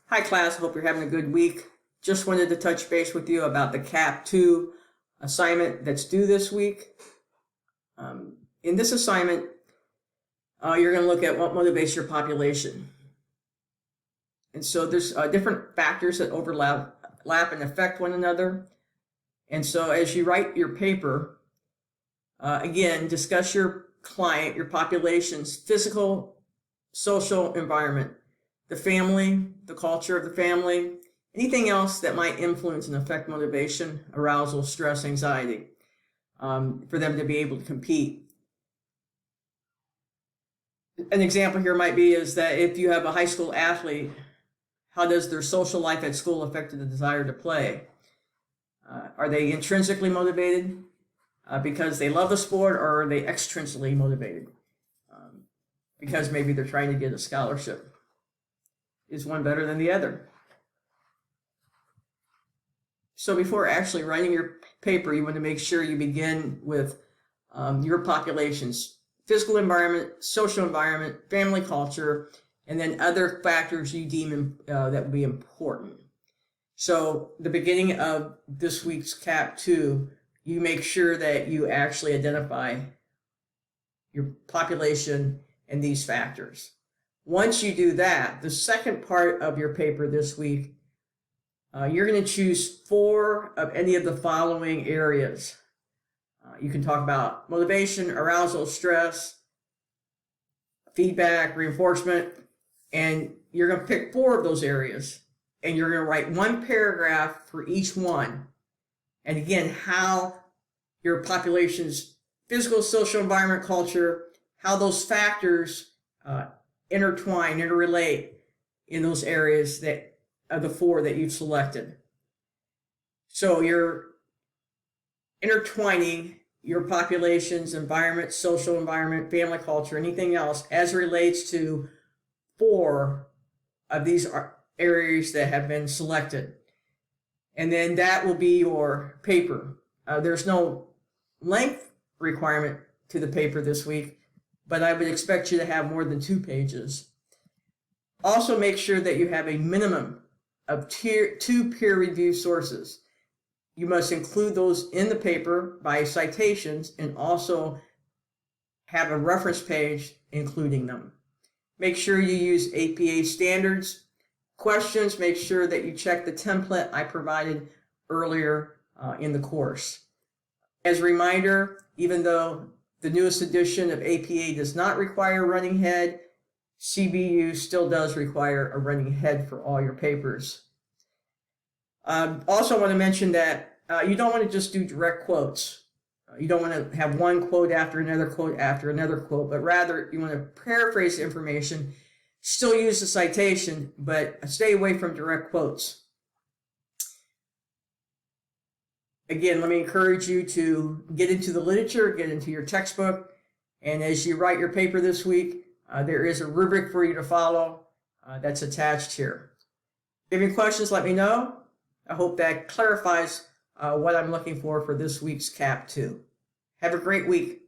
Hi class, hope you're having a good week. Just wanted to touch base with you about the CAP 2 assignment that's due this week. In this assignment, you're going to look at what motivates your population. And so there's different factors that overlap and affect one another. And so as you write your paper, again, discuss your client, your population's physical, social environment, the family, the culture of the family, anything else that might influence and affect motivation, arousal, stress, anxiety, for them to be able to compete. An example here might be is that if you have a high school athlete, how does their social life at school affect the desire to play? Are they intrinsically motivated because they love the sport, or are they extrinsically motivated because maybe they're trying to get a scholarship? Is one better than the other? So before actually writing your paper, you want to make sure you begin with your population's physical environment, social environment, family culture, and then other factors you deem that would be important. So the beginning of this week's CAP 2, you make sure that you actually identify your population and these factors. Once you do that, the second part of your paper this week, you're going to choose 4 of any of the following areas. You can talk about motivation, arousal, stress, feedback, reinforcement, and you're going to pick 4 of those areas, and you're going to write 1 paragraph for each one. And again, how your population's physical, social environment, culture, how those factors intertwine, interrelate in those areas that are the 4 that you've selected. So you're intertwining your population's environment, social environment, family culture, anything else as it relates to 4 of these areas that have been selected. And then that will be your paper. There's no length requirement to the paper this week, but I would expect you to have more than 2 pages. Also make sure that you have a minimum of 2 peer-reviewed sources. You must include those in the paper by citations and also have a reference page including them. Make sure you use APA standards. Questions, make sure that you check the template I provided earlier in the course. As a reminder, even though the newest edition of APA does not require running head, CBU still does require a running head for all your papers. Also want to mention that you don't want to just do direct quotes. You don't want to have one quote after another quote after another quote, but rather you want to paraphrase information, still use the citation, but stay away from direct quotes. Again, let me encourage you to get into the literature, get into your textbook, and as you write your paper this week, there is a rubric for you to follow that's attached here. If you have any questions, let me know. I hope that clarifies what I'm looking for this week's CAP 2. Have a great week.